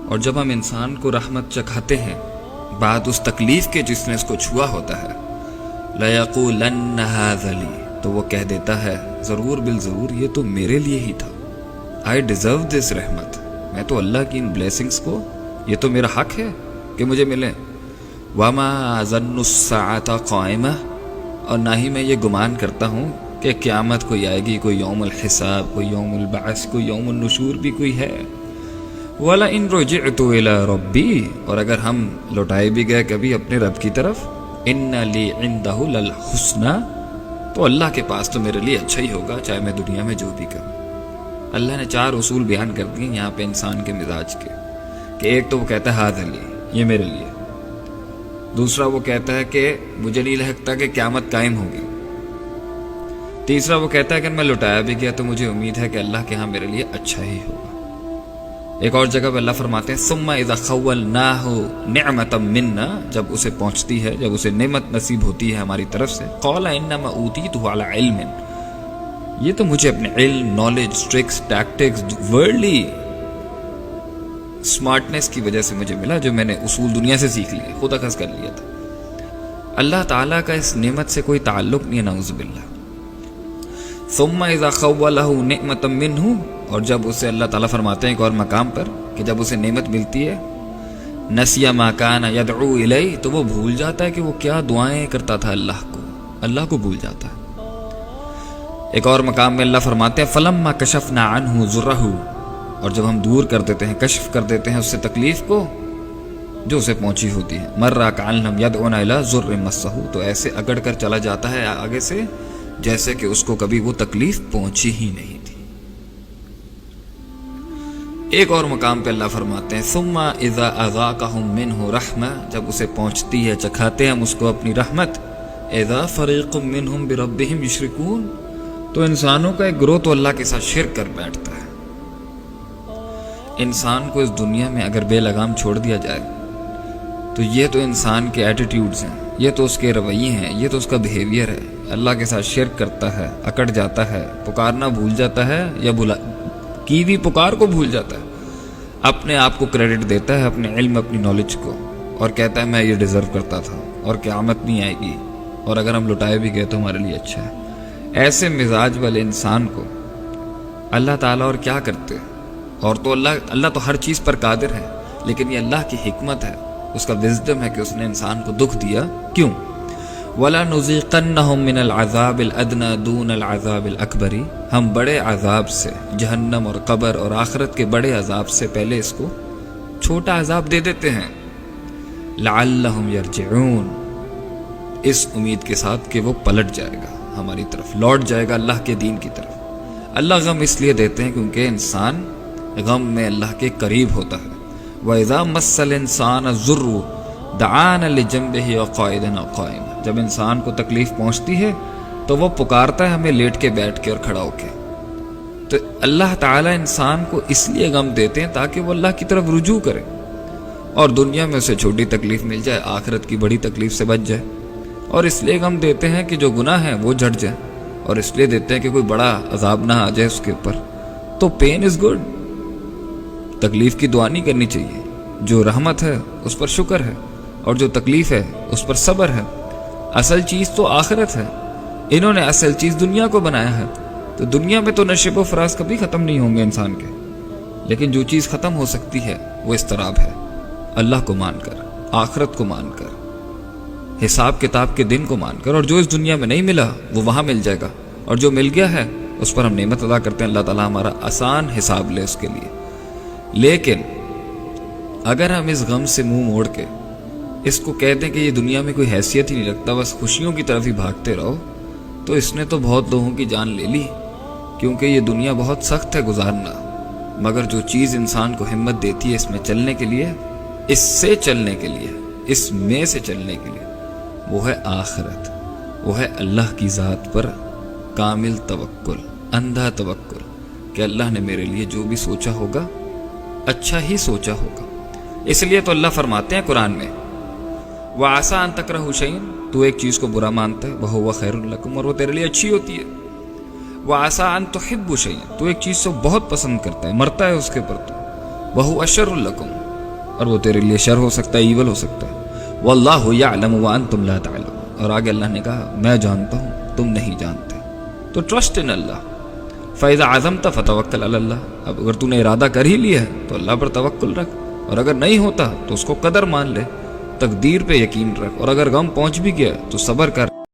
اور جب ہم انسان کو رحمت چکھاتے ہیں بعد اس تکلیف کے جس نے اس کو چھوا ہوتا ہے، لَيَقُولَنَّ هَذَا لِي، تو وہ کہہ دیتا ہے ضرور بالضرور یہ تو میرے لیے ہی تھا، I deserve this رحمت، میں تو اللہ کی ان بلیسنگز کو، یہ تو میرا حق ہے کہ مجھے ملے۔ وَمَا أَظُنُّ السَّاعَةَ قَائِمَةً، اور نہ ہی میں یہ گمان کرتا ہوں کہ قیامت کوئی آئے گی، کوئی یوم الحساب، کوئی یوم البعث، کوئی یوم النشور بھی کوئی ہے۔ وَلَئِن رُجِعْتُ إِلَىٰ رَبِّي، اور اگر ہم لوٹائے بھی گئے کبھی اپنے رب کی طرف، إِنَّ لِي عِندَهُ لَلْحُسْنَىٰ، تو اللہ کے پاس تو میرے لیے اچھا ہی ہوگا چاہے میں دنیا میں جو بھی کروں۔ اللہ نے 4 اصول بیان کر دیے یہاں پہ انسان کے مزاج کے، کہ ایک تو وہ کہتا ہے ہاذا لی، یہ میرے لیے، دوسرا وہ کہتا ہے کہ مجھے نہیں لگتا کہ قیامت قائم ہوگی، تیسرا وہ کہتا ہے کہ میں لوٹایا بھی گیا تو مجھے امید ہے کہ اللہ کے ہاں میرے لیے اچھا ہی ہوگا۔ ایک اور جگہ پہ اللہ فرماتے ہیں ثم اذا خولناہ نعمۃ منا، جب اسے پہنچتی ہے، جب اسے نعمت نصیب ہوتی ہے ہماری طرف سے، قال انما اوتیتہ علی علم، یہ تو مجھے اپنے علم، نالج، ٹرکس، ٹیکٹکس، ورلڈلی سمارٹنس کی وجہ سے مجھے ملا، جو میں نے اصول دنیا سے سیکھ لیے، خود اخذ کر لیا تھا۔ اللہ تعالیٰ کا اس نعمت سے کوئی تعلق نہیں ہے، نعوذ باللہ۔ ثم اذا خولہ نعمۃ منہ، اور جب اسے اللہ تعالیٰ فرماتے ہیں ایک اور مقام پر کہ جب اسے نعمت ملتی ہے، نسی ما کان یدعو الیہ، تو وہ بھول جاتا ہے کہ وہ کیا دعائیں کرتا تھا اللہ کو بھول جاتا ہے۔ ایک اور مقام میں اللہ فرماتے ہیں فلما کشفنا عنہ ضرہ، اور جب ہم دور کر دیتے ہیں، کشف کر دیتے ہیں اس سے تکلیف کو جو اسے پہنچی ہوتی ہے، مر کأن لم یدعنا الی ضر مسہ، تو ایسے اگڑ کر چلا جاتا ہے آگے سے جیسے کہ اس کو کبھی وہ تکلیف پہنچی ہی نہیں تھی۔ ایک اور مقام پہ اللہ فرماتے ہیں ثم اذا اذاقہم منہ رحمہ، جب اسے پہنچتی ہے، چکھاتے ہیں ہم اس کو اپنی رحمت، اذا فریق منہم بربہم یشرکون، تو انسانوں کا ایک گروہ تو اللہ کے ساتھ شرک کر بیٹھتا ہے۔ انسان کو اس دنیا میں اگر بے لگام چھوڑ دیا جائے تو یہ تو انسان کے ایٹیٹیوڈز ہیں، یہ تو اس کے رویے ہیں، یہ تو اس کا بیہیویئر ہے۔ اللہ کے ساتھ شرک کرتا ہے، اکڑ جاتا ہے، پکارنا بھول جاتا ہے، یا کی بھی پکار کو بھول جاتا ہے، اپنے آپ کو کریڈٹ دیتا ہے، اپنے علم، اپنی نالج کو، اور کہتا ہے میں یہ ڈیزرو کرتا تھا اور قیامت نہیں آئے گی، اور اگر ہم لٹائے بھی گئے تو ہمارے لیے اچھا ہے۔ ایسے مزاج والے انسان کو اللہ تعالیٰ اور کیا کرتے، اور تو اللہ تو ہر چیز پر قادر ہے، لیکن یہ اللہ کی حکمت ہے، اس کا وزڈم ہے کہ اس نے انسان کو دکھ دیا، کیوں؟ وَلَنُذِيقَنَّهُم مِّنَ الْعَذَابِ الْأَدْنَىٰ دُونَ الْعَذَابِ الْأَكْبَرِ، ہم بڑے عذاب سے، جہنم اور قبر اور آخرت کے بڑے عذاب سے پہلے اس کو چھوٹا عذاب دے دیتے ہیں، لَعَلَّهُمْ يَرْجِعُونَ، اس امید کے ساتھ کہ وہ پلٹ جائے گا ہماری طرف، لوٹ جائے گا اللہ کے دین کی طرف۔ اللہ غم اس لیے دیتے ہیں کیونکہ انسان غم میں اللہ کے قریب ہوتا ہے۔ وَإِذَا مَسَّ الْإِنسَانَ الضُّرُّ دَعَانَ لِجَنبِهِ وَقَاعِدًا أَوْ قَائِمًا، جب انسان کو تکلیف پہنچتی ہے تو وہ پکارتا ہے ہمیں لیٹ کے، بیٹھ کے اور کھڑا ہو کے۔ تو اللہ تعالیٰ انسان کو اس لیے غم دیتے ہیں تاکہ وہ اللہ کی طرف رجوع کرے، اور دنیا میں اسے چھوٹی تکلیف مل جائے، آخرت کی بڑی تکلیف سے بچ جائے۔ اور اس لیے غم دیتے ہیں کہ جو گناہ ہیں وہ جھٹ جائیں، اور اس لیے دیتے ہیں کہ کوئی بڑا عذاب نہ آ جائے اس کے اوپر۔ تو پین از گڈ، تکلیف کی دعا نہیں کرنی چاہیے، جو رحمت ہے اس پر شکر ہے، اور جو تکلیف ہے اس پر صبر ہے۔ اصل چیز تو آخرت ہے، انہوں نے اصل چیز دنیا کو بنایا ہے، تو دنیا میں تو نشیب و فراز کبھی ختم نہیں ہوں گے انسان کے، لیکن جو چیز ختم ہو سکتی ہے وہ اضطراب ہے، اللہ کو مان کر، آخرت کو مان کر، حساب کتاب کے دن کو مان کر، اور جو اس دنیا میں نہیں ملا وہ وہاں مل جائے گا، اور جو مل گیا ہے اس پر ہم نعمت ادا کرتے ہیں، اللہ تعالیٰ ہمارا آسان حساب لے اس کے لیے۔ لیکن اگر ہم اس غم سے منہ موڑ کے اس کو کہتے ہیں کہ یہ دنیا میں کوئی حیثیت ہی نہیں رکھتا، بس خوشیوں کی طرف ہی بھاگتے رہو، تو اس نے تو بہت لوگوں کی جان لے لی، کیونکہ یہ دنیا بہت سخت ہے گزارنا، مگر جو چیز انسان کو ہمت دیتی ہے اس میں چلنے کے لیے، اس سے چلنے کے لیے، اس میں سے چلنے کے لیے، وہ ہے آخرت، وہ ہے اللہ کی ذات پر کامل توکل، اندھا توکل، کہ اللہ نے میرے لیے جو بھی سوچا ہوگا اچھا ہی سوچا ہوگا۔ اس لیے تو اللہ فرماتے ہیں قرآن میں وَعَسَىٰ أَن تَكْرَهُوا شَيْئًا، تو ایک چیز کو برا مانتا ہے، وَهُوَ خَيْرٌ لَكُمْ، اور وہ تیرے لیے اچھی ہوتی ہے۔ وَعَسَىٰ أَن تُحِبُّوا شَيْئًا، تو ایک چیز سے بہت پسند کرتا ہے، مرتا ہے اس کے پر، تو وَهُوَ شَرٌ لَكُمْ، اور وہ تیرے لیے شر ہو سکتا ہے، ایول ہو سکتا ہے۔ واللہ یعلم وانتم لا تعلمون، اور آگے اللہ نے کہا میں جانتا ہوں تم نہیں جانتے، تو ٹرسٹ ان اللہ۔ فَإِذَا عَزَمْتَ فَتَوَكَّلْ عَلَى اللَّهِ، اب اگر تو نے ارادہ کر ہی لیا ہے تو اللہ پر توکل رکھ، اور اگر نہیں ہوتا تو اس کو قدر مان لے، تقدیر پہ یقین رکھ، اور اگر غم پہنچ بھی گیا تو صبر کر۔